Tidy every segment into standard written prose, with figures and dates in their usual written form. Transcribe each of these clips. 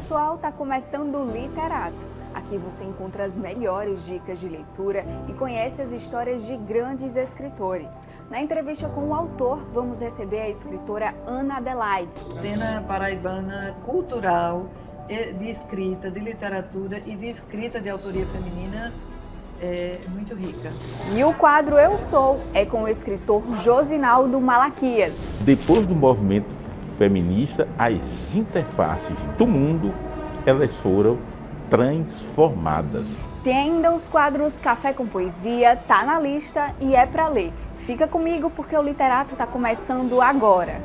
pessoal, tá começando o Literato. Aqui você encontra as melhores dicas de leitura e conhece as histórias de grandes escritores. Na entrevista com o autor, vamos receber a escritora Ana Adelaide. Cena paraibana cultural, de escrita, de literatura e de escrita de autoria feminina é muito rica. E o quadro Eu Sou é com o escritor Josinaldo Malaquias. Depois do movimento feminista, as interfaces do mundo, elas foram transformadas. Tem ainda os quadros Café com Poesia, Tá na Lista e É Pra Ler. Fica comigo porque o Literato tá começando agora.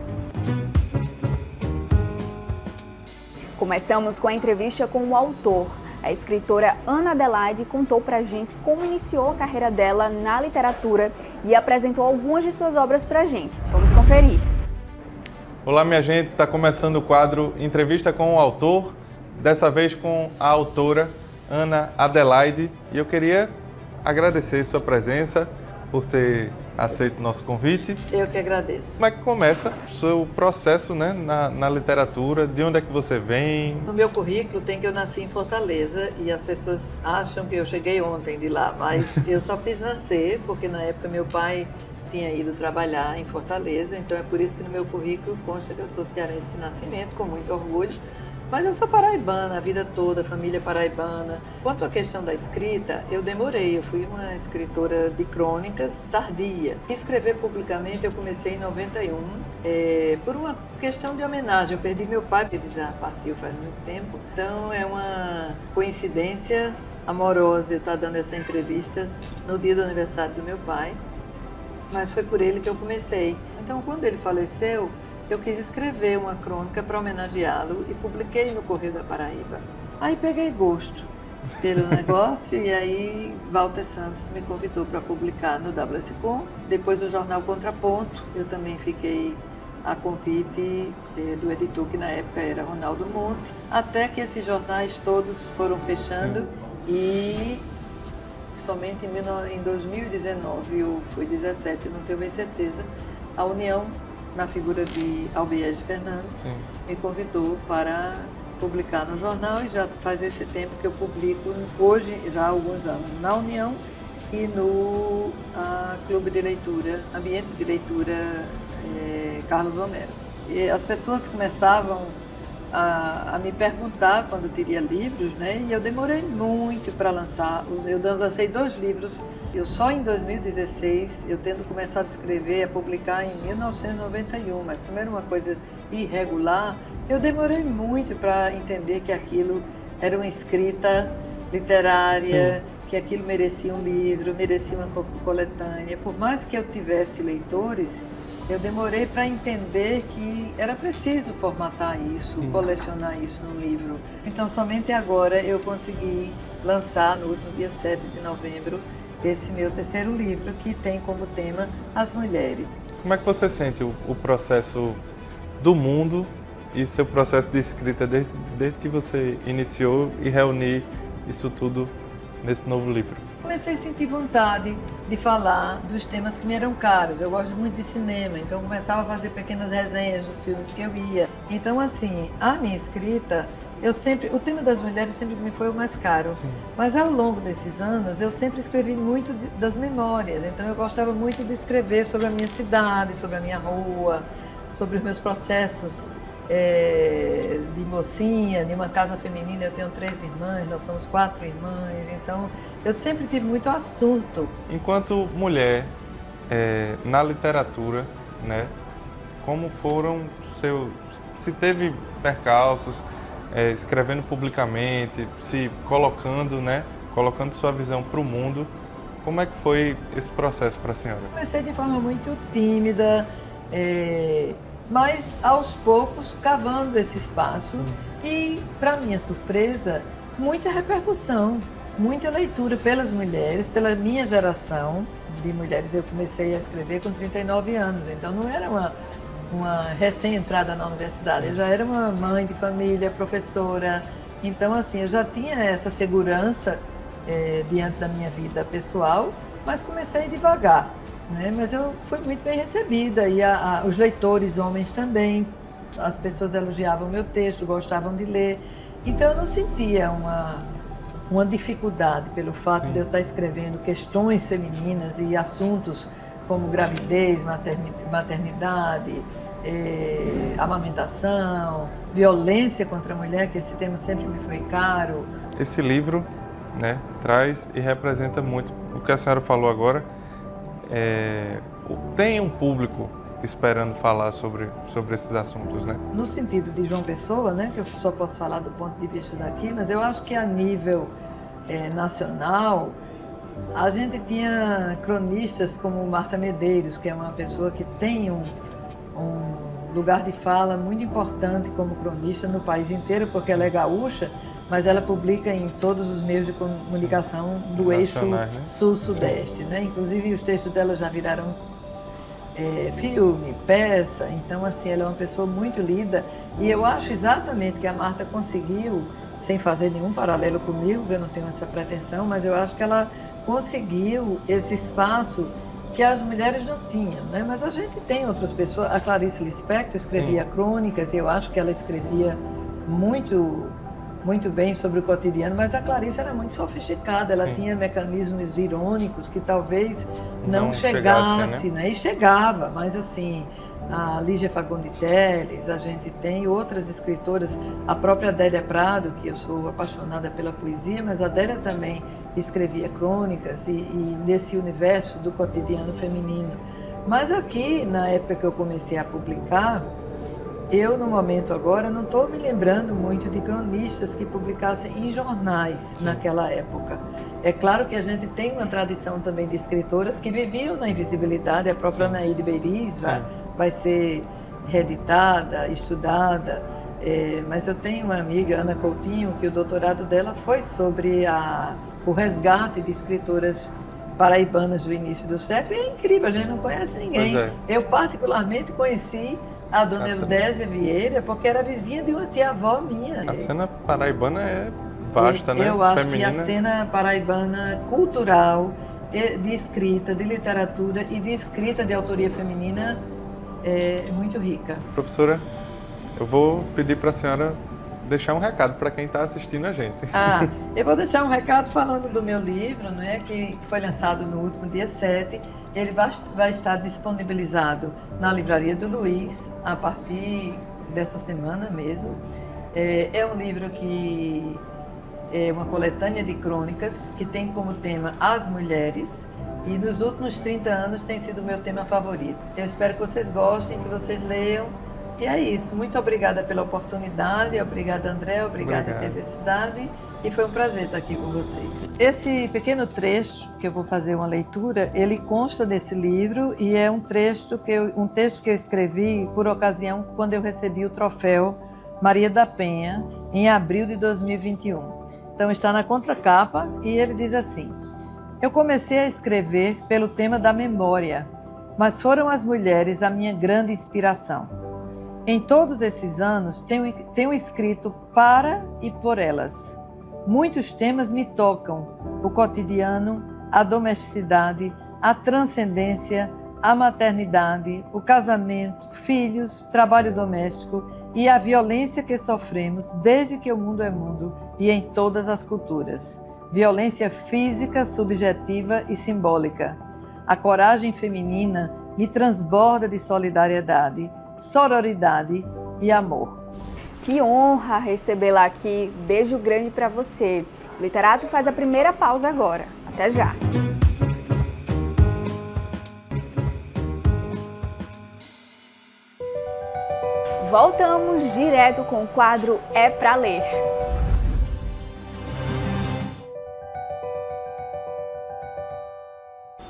Começamos com a entrevista com o autor. A escritora Ana Adelaide contou pra gente como iniciou a carreira dela na literatura e apresentou algumas de suas obras pra gente. Vamos conferir. Olá, minha gente, está começando o quadro Entrevista com o Autor, dessa vez com a autora Ana Adelaide. E eu queria agradecer sua presença, por ter aceito o nosso convite. Eu que agradeço. Como é que começa o seu processo, né, na literatura? De onde é que você vem? No meu currículo tem que eu nasci em Fortaleza e as pessoas acham que eu cheguei ontem de lá, mas eu só fiz nascer porque na época meu pai tinha ido trabalhar em Fortaleza, então é por isso que no meu currículo consta que eu sou cearense de nascimento, com muito orgulho. Mas eu sou paraibana a vida toda, família paraibana. Quanto à questão da escrita, eu demorei. Eu fui uma escritora de crônicas tardia. Escrever publicamente eu comecei em 91, por uma questão de homenagem. Eu perdi meu pai, porque ele já partiu faz muito tempo. Então é uma coincidência amorosa eu estar dando essa entrevista no dia do aniversário do meu pai. Mas foi por ele que eu comecei. Então quando ele faleceu, eu quis escrever uma crônica para homenageá-lo e publiquei no Correio da Paraíba. Aí peguei gosto pelo negócio e aí Walter Santos me convidou para publicar no WSCom. Depois o jornal Contraponto, eu também fiquei a convite do editor que na época era Ronaldo Monte, até que esses jornais todos foram fechando. Sim. E somente em 2019, ou foi 2017, não tenho bem certeza, a União, na figura de Albiege Fernandes, sim, me convidou para publicar no jornal e já faz esse tempo que eu publico, hoje já há alguns anos, na União e no Clube de Leitura, Ambiente de Leitura Carlos Romero. E as pessoas começavam a me perguntar quando teria livros, né? E eu demorei muito para lançar. Eu lancei 2 livros. Eu só em 2016, eu tendo começado a escrever, a publicar em 1991, mas como era uma coisa irregular, eu demorei muito para entender que aquilo era uma escrita literária, sim, que aquilo merecia um livro, merecia uma coletânea. Por mais que eu tivesse leitores, eu demorei para entender que era preciso formatar isso, sim, colecionar isso no livro. Então, somente agora eu consegui lançar, no último dia 7 de novembro, esse meu 3º livro, que tem como tema as mulheres. Como é que você sente o processo do mundo e seu processo de escrita desde que você iniciou e reunir isso tudo nesse novo livro? Comecei a sentir vontade de falar dos temas que me eram caros. Eu gosto muito de cinema, então eu começava a fazer pequenas resenhas dos filmes que eu ia. Então, assim, a minha escrita, o tema das mulheres sempre me foi o mais caro. Sim. Mas ao longo desses anos, eu sempre escrevi muito das memórias. Então eu gostava muito de escrever sobre a minha cidade, sobre a minha rua, sobre os meus processos de mocinha, de uma casa feminina. Eu tenho 3 irmãs, nós somos 4 irmãs, então eu sempre tive muito assunto. Enquanto mulher, na literatura, né, como foram se teve percalços, escrevendo publicamente, se colocando, né, colocando sua visão para o mundo, como é que foi esse processo para a senhora? Comecei de forma muito tímida, mas aos poucos cavando esse espaço. Sim. E, para minha surpresa, muita repercussão, muita leitura pelas mulheres, pela minha geração de mulheres. Eu comecei a escrever com 39 anos, então não era uma recém-entrada na universidade, eu já era uma mãe de família, professora, então assim, eu já tinha essa segurança diante da minha vida pessoal, mas comecei devagar. Né? Mas eu fui muito bem recebida e os leitores homens também, as pessoas elogiavam meu texto, gostavam de ler. Então eu não sentia uma dificuldade pelo fato de eu estar escrevendo questões femininas e assuntos como gravidez, maternidade, amamentação, violência contra a mulher, que esse tema sempre me foi caro. Esse livro, né, traz e representa muito o que a senhora falou agora. Tem um público esperando falar sobre esses assuntos, né? No sentido de João Pessoa, né, que eu só posso falar do ponto de vista daqui, mas eu acho que a nível nacional, a gente tinha cronistas como Marta Medeiros, que é uma pessoa que tem um lugar de fala muito importante como cronista no país inteiro, porque ela é gaúcha, mas ela publica em todos os meios de comunicação do eixo sul-sudeste, né? Inclusive os textos dela já viraram filme, peça, então assim, ela é uma pessoa muito lida, e eu acho exatamente que a Marta conseguiu, sem fazer nenhum paralelo comigo, eu não tenho essa pretensão, mas eu acho que ela conseguiu esse espaço que as mulheres não tinham, né? Mas a gente tem outras pessoas. A Clarice Lispector escrevia crônicas, e eu acho que ela escrevia muito bem sobre o cotidiano, mas a Clarice era muito sofisticada, ela tinha mecanismos irônicos que talvez não chegasse, né? E chegava, mas assim, a Lígia Fagundes Telles, a gente tem outras escritoras, a própria Adélia Prado, que eu sou apaixonada pela poesia, mas a Adélia também escrevia crônicas e nesse universo do cotidiano feminino. Mas aqui, na época que eu comecei a publicar, eu, no momento agora, não estou me lembrando muito de cronistas que publicassem em jornais naquela época. É claro que a gente tem uma tradição também de escritoras que viviam na invisibilidade, a própria Anaíde Beiriz vai ser reeditada, estudada, mas eu tenho uma amiga, Ana Coutinho, que o doutorado dela foi sobre o resgate de escritoras paraibanas do início do século, e é incrível, a gente não conhece ninguém. Eu particularmente conheci a dona Eudésia Vieira, porque era vizinha de uma tia-avó minha. A cena paraibana é vasta, né? Eu acho que a cena paraibana cultural, de escrita, de literatura e de escrita de autoria feminina é muito rica. Professora, eu vou pedir para a senhora deixar um recado para quem está assistindo a gente. Eu vou deixar um recado falando do meu livro, né, que foi lançado no último dia 7. Ele vai estar disponibilizado na Livraria do Luiz a partir dessa semana mesmo. É um livro que é uma coletânea de crônicas que tem como tema as mulheres, e nos últimos 30 anos tem sido o meu tema favorito. Eu espero que vocês gostem, que vocês leiam. E é isso. Muito obrigada pela oportunidade. Obrigada, André. Obrigada, TV Cidade. E foi um prazer estar aqui com vocês. Esse pequeno trecho, que eu vou fazer uma leitura, ele consta desse livro e é um texto que eu escrevi por ocasião quando eu recebi o troféu Maria da Penha, em abril de 2021. Então está na contracapa e ele diz assim: eu comecei a escrever pelo tema da memória, mas foram as mulheres a minha grande inspiração. Em todos esses anos, tenho escrito para e por elas. Muitos temas me tocam: o cotidiano, a domesticidade, a transcendência, a maternidade, o casamento, filhos, trabalho doméstico e a violência que sofremos desde que o mundo é mundo e em todas as culturas. Violência física, subjetiva e simbólica. A coragem feminina me transborda de solidariedade, sororidade e amor. Que honra recebê-la aqui. Beijo grande para você. O Literato faz a primeira pausa agora. Até já. Voltamos direto com o quadro É Pra Ler.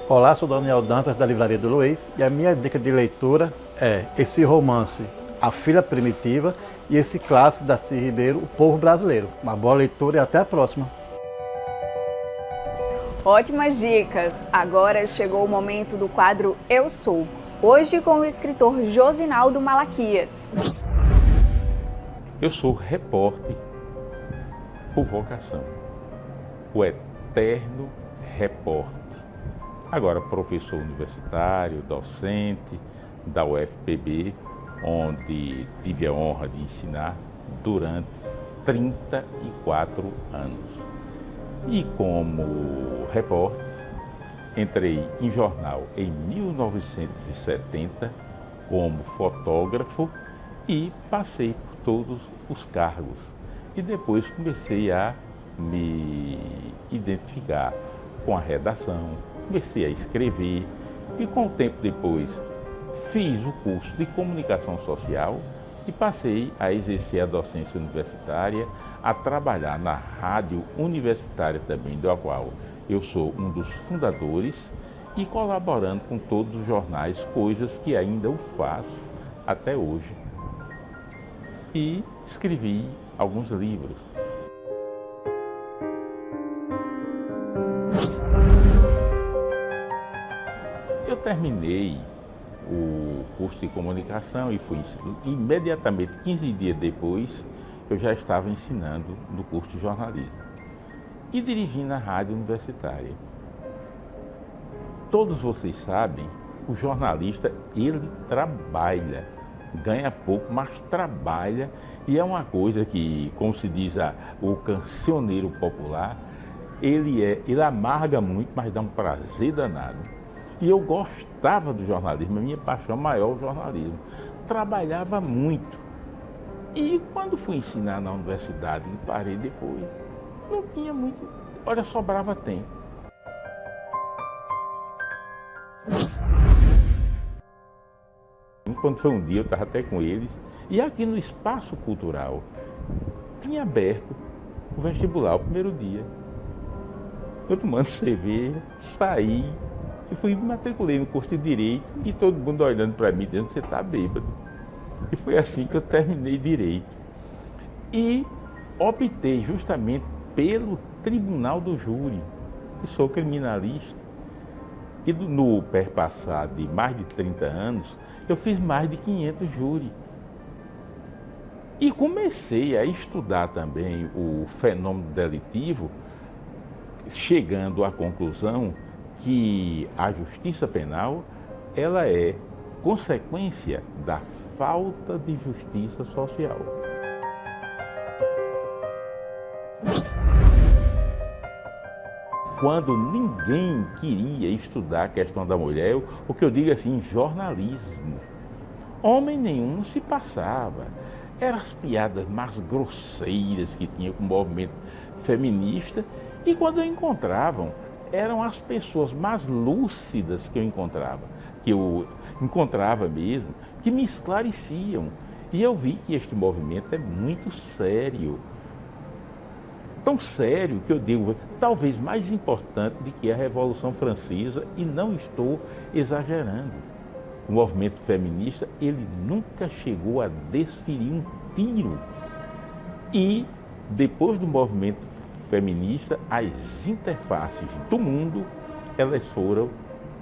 Olá, sou Daniel Dantas, da Livraria do Luiz, e a minha dica de leitura é esse romance, A Filha Primitiva, e esse clássico da Darcy Ribeiro, O Povo Brasileiro. Uma boa leitura e até a próxima. Ótimas dicas! Agora chegou o momento do quadro Eu Sou, hoje com o escritor Josinaldo Malaquias. Eu sou repórter por vocação, o eterno repórter. Agora professor universitário, docente da UFPB, onde tive a honra de ensinar durante 34 anos. E como repórter, entrei em jornal em 1970 como fotógrafo e passei por todos os cargos. E depois comecei a me identificar com a redação, comecei a escrever e com o tempo depois fiz o curso de comunicação social e passei a exercer a docência universitária, a trabalhar na rádio universitária também, da qual eu sou um dos fundadores, e colaborando com todos os jornais, coisas que ainda eu faço até hoje. E escrevi alguns livros. Eu terminei o curso de comunicação e fui imediatamente, 15 dias depois, eu já estava ensinando no curso de jornalismo e dirigindo a rádio universitária. Todos vocês sabem, o jornalista, ele trabalha, ganha pouco, mas trabalha, e é uma coisa que, como se diz o cancioneiro popular, ele amarga muito, mas dá um prazer danado. E eu gostava do jornalismo, a minha paixão maior é o jornalismo. Trabalhava muito. E quando fui ensinar na universidade, e parei depois, não tinha muito, olha, sobrava tempo. Quando foi um dia, eu estava até com eles, e aqui no Espaço Cultural, tinha aberto o vestibular, o primeiro dia. Eu tomando cerveja, saí, e fui me matriculei no curso de Direito, e todo mundo olhando para mim, dizendo que você está bêbado. E foi assim que eu terminei Direito. E optei justamente pelo Tribunal do Júri, que sou criminalista. E no perpassar de mais de 30 anos, eu fiz mais de 500 júris. E comecei a estudar também o fenômeno delitivo, chegando à conclusão que a justiça penal, ela é consequência da falta de justiça social. Quando ninguém queria estudar a questão da mulher, o que eu digo assim, jornalismo, homem nenhum se passava. Eram as piadas mais grosseiras que tinha com o movimento feminista, e quando eu encontravam, eram as pessoas mais lúcidas que eu encontrava mesmo, que me esclareciam. E eu vi que este movimento é muito sério. Tão sério que eu digo, talvez mais importante do que a Revolução Francesa, e não estou exagerando. O movimento feminista, ele nunca chegou a desferir um tiro. E depois do movimento feminista, as interfaces do mundo, elas foram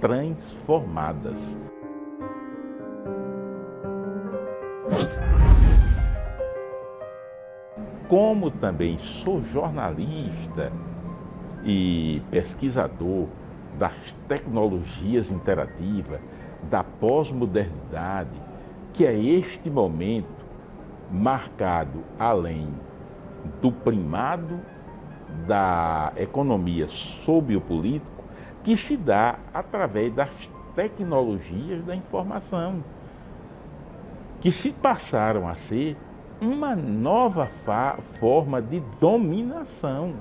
transformadas. Como também sou jornalista e pesquisador das tecnologias interativas, da pós-modernidade, que é este momento marcado, além do primado da economia sobre o político, que se dá através das tecnologias da informação, que se passaram a ser uma nova forma de dominação.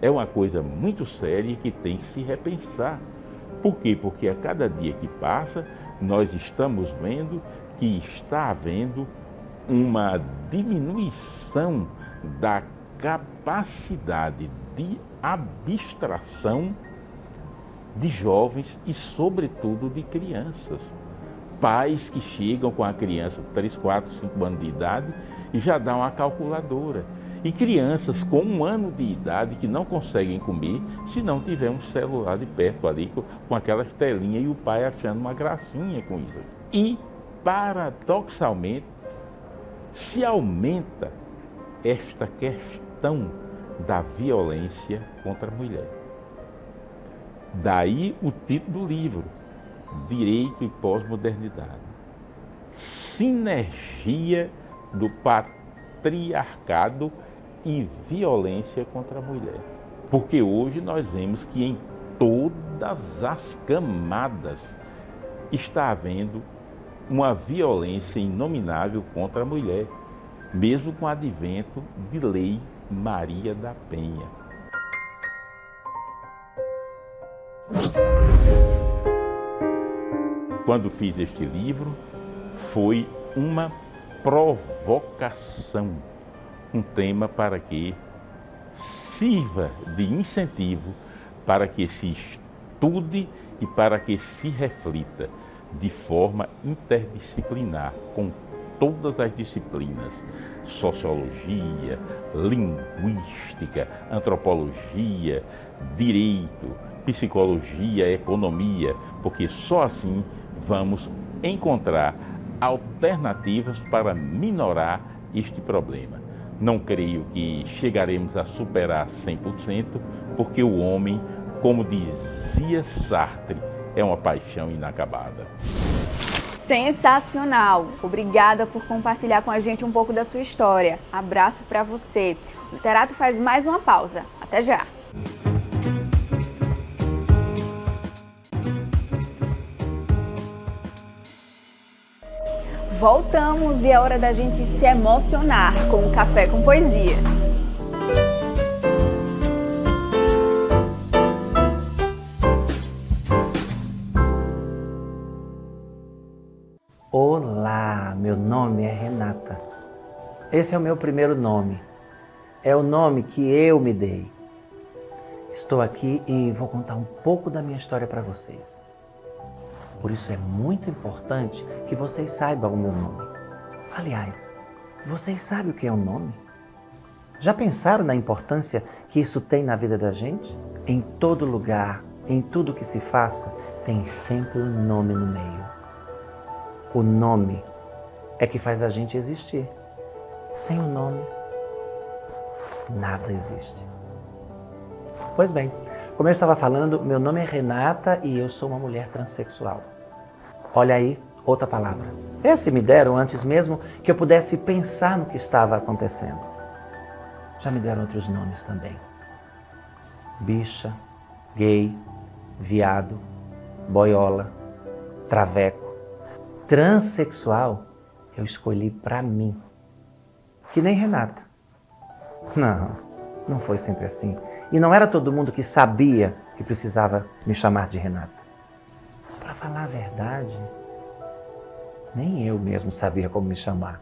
É uma coisa muito séria que tem que se repensar. Por quê? Porque a cada dia que passa, nós estamos vendo que está havendo uma diminuição da capacidade de abstração de jovens e, sobretudo, de crianças. Pais que chegam com a criança 3, 4, 5 anos de idade e já dão uma calculadora. E crianças com 1 ano de idade que não conseguem comer se não tiver um celular de perto ali com aquelas telinhas, e o pai achando uma gracinha com isso. E, paradoxalmente, se aumenta esta questão da violência contra a mulher. Daí o título do livro, Direito e Pós-Modernidade. Sinergia do patriarcado e violência contra a mulher. Porque hoje nós vemos que em todas as camadas está havendo uma violência inominável contra a mulher, mesmo com o advento de Lei Maria da Penha. Quando fiz este livro, foi uma provocação, um tema para que sirva de incentivo para que se estude e para que se reflita de forma interdisciplinar com todas as disciplinas, sociologia, linguística, antropologia, direito, psicologia, economia, porque só assim vamos encontrar alternativas para minorar este problema. Não creio que chegaremos a superar 100%, porque o homem, como dizia Sartre, é uma paixão inacabada. Sensacional! Obrigada por compartilhar com a gente um pouco da sua história. Abraço para você. O Literato faz mais uma pausa. Até já! Voltamos e é hora da gente se emocionar com um café com poesia. Olá, meu nome é Renata. Esse é o meu primeiro nome. É o nome que eu me dei. Estou aqui e vou contar um pouco da minha história para vocês. Por isso é muito importante que vocês saibam o meu nome. Aliás, vocês sabem o que é um nome? Já pensaram na importância que isso tem na vida da gente? Em todo lugar, em tudo que se faça, tem sempre um nome no meio. O nome é que faz a gente existir. Sem o nome, nada existe. Pois bem, como eu estava falando, meu nome é Renata e eu sou uma mulher transexual. Olha aí, outra palavra. Esse me deram antes mesmo que eu pudesse pensar no que estava acontecendo. Já me deram outros nomes também. Bicha, gay, viado, boiola, traveco. Transsexual, eu escolhi pra mim. Que nem Renata. Não foi sempre assim. E não era todo mundo que sabia que precisava me chamar de Renata. Para falar a verdade, nem eu mesmo sabia como me chamar.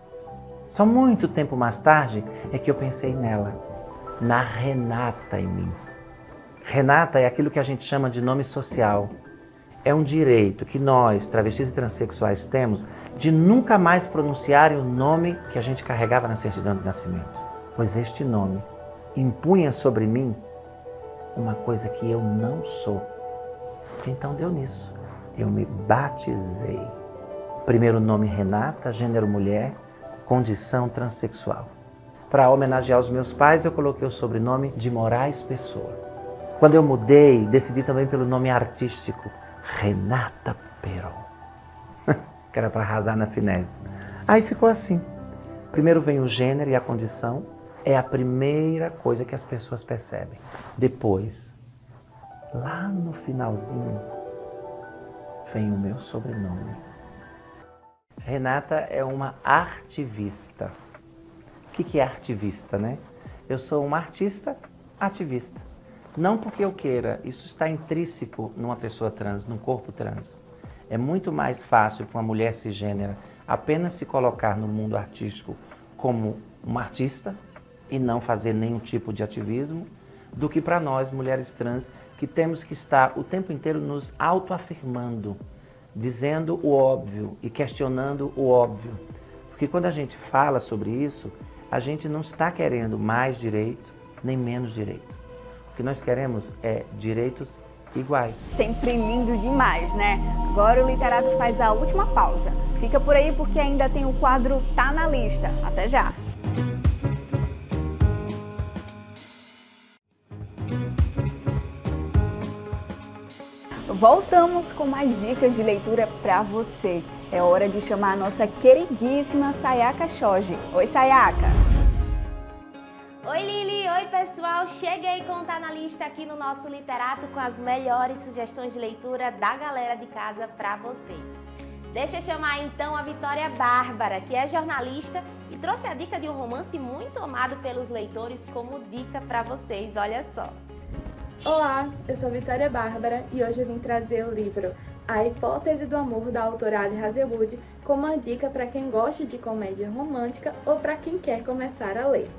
Só muito tempo mais tarde é que eu pensei nela, na Renata em mim. Renata é aquilo que a gente chama de nome social. É um direito que nós, travestis e transexuais, temos de nunca mais pronunciarem o nome que a gente carregava na certidão de nascimento. Pois este nome impunha sobre mim uma coisa que eu não sou. Então deu nisso. Eu me batizei. Primeiro nome Renata, gênero mulher, condição transexual. Para homenagear os meus pais, eu coloquei o sobrenome de Moraes Pessoa. Quando eu mudei, decidi também pelo nome artístico, Renata Peron, que era para arrasar na finesse. Aí ficou assim. Primeiro vem o gênero e a condição, é a primeira coisa que as pessoas percebem. Depois, lá no finalzinho, vem o meu sobrenome. Renata é uma artivista. O que é artivista, né? Eu sou uma artista ativista. Não porque eu queira, isso está intrínseco numa pessoa trans, num corpo trans. É muito mais fácil para uma mulher cisgênera apenas se colocar no mundo artístico como uma artista e não fazer nenhum tipo de ativismo, do que para nós, mulheres trans, que temos que estar o tempo inteiro nos autoafirmando, dizendo o óbvio e questionando o óbvio. Porque quando a gente fala sobre isso, a gente não está querendo mais direito, nem menos direito. O que nós queremos é direitos iguais. Sempre lindo demais, né? Agora o Literato faz a última pausa. Fica por aí porque ainda tem o quadro Tá na Lista. Até já! Voltamos com mais dicas de leitura para você. É hora de chamar a nossa queridíssima Sayaka Shoji. Oi, Sayaka! Oi Lili, oi pessoal, cheguei com o Tá na Lista aqui no nosso Literato com as melhores sugestões de leitura da galera de casa para vocês. Deixa eu chamar então a Vitória Bárbara, que é jornalista e trouxe a dica de um romance muito amado pelos leitores como dica para vocês, olha só. Olá, eu sou Vitória Bárbara e hoje eu vim trazer o livro A Hipótese do Amor, da autora Ali Hazelwood, como uma dica para quem gosta de comédia romântica ou para quem quer começar a ler.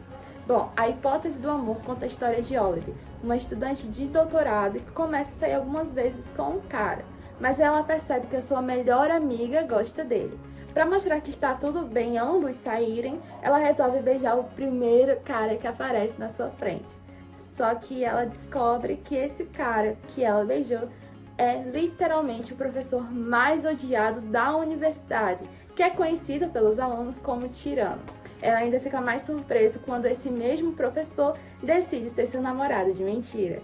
Bom, A Hipótese do Amor conta a história de Olive, uma estudante de doutorado que começa a sair algumas vezes com um cara, mas ela percebe que a sua melhor amiga gosta dele. Para mostrar que está tudo bem ambos saírem, ela resolve beijar o primeiro cara que aparece na sua frente. Só que ela descobre que esse cara que ela beijou é literalmente o professor mais odiado da universidade, que é conhecido pelos alunos como tirano. Ela ainda fica mais surpresa quando esse mesmo professor decide ser seu namorado de mentira.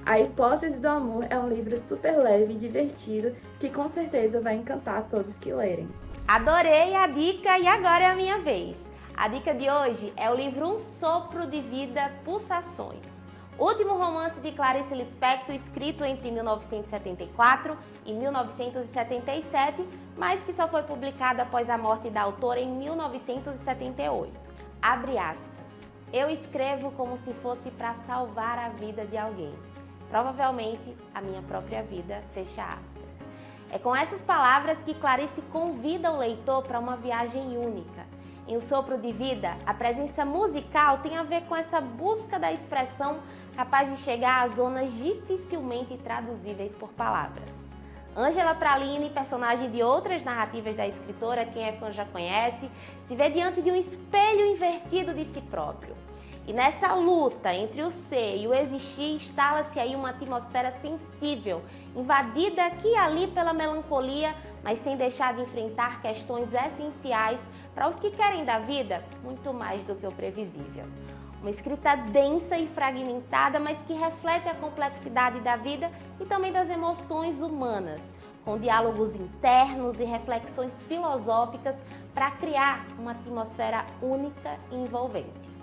A Hipótese do Amor é um livro super leve e divertido que com certeza vai encantar todos que lerem. Adorei a dica e agora é a minha vez. A dica de hoje é o livro Um Sopro de Vida, Pulsações. Último romance de Clarice Lispector, escrito entre 1974 e 1977, mas que só foi publicado após a morte da autora em 1978. Abre aspas. Eu escrevo como se fosse para salvar a vida de alguém. Provavelmente a minha própria vida, fecha aspas. É com essas palavras que Clarice convida o leitor para uma viagem única. Em O Sopro de Vida, a presença musical tem a ver com essa busca da expressão capaz de chegar a zonas dificilmente traduzíveis por palavras. Ângela Praline, personagem de outras narrativas da escritora, quem é fã já conhece, se vê diante de um espelho invertido de si próprio. E nessa luta entre o ser e o existir, instala-se aí uma atmosfera sensível, invadida aqui e ali pela melancolia, mas sem deixar de enfrentar questões essenciais para os que querem da vida muito mais do que o previsível. Uma escrita densa e fragmentada, mas que reflete a complexidade da vida e também das emoções humanas, com diálogos internos e reflexões filosóficas para criar uma atmosfera única e envolvente.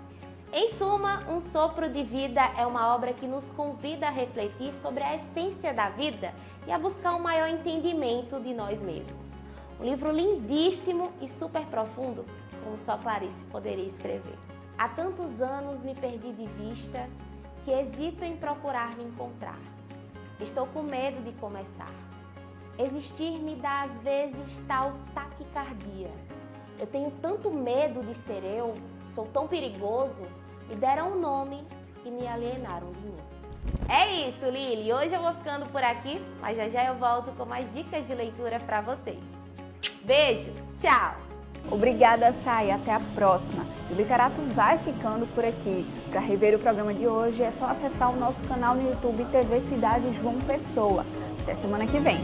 Em suma, Um Sopro de Vida é uma obra que nos convida a refletir sobre a essência da vida e a buscar um maior entendimento de nós mesmos. Um livro lindíssimo e super profundo, como só Clarice poderia escrever. Há tantos anos me perdi de vista que hesito em procurar me encontrar. Estou com medo de começar. Existir me dá às vezes tal taquicardia. Eu tenho tanto medo de ser eu, sou tão perigoso, me deram um nome e me alienaram de mim. É isso, Lili. Hoje eu vou ficando por aqui, mas já eu volto com mais dicas de leitura para vocês. Beijo, tchau! Obrigada, Sai. Até a próxima. O Literato vai ficando por aqui. Para rever o programa de hoje é só acessar o nosso canal no YouTube TV Cidade João Pessoa. Até semana que vem.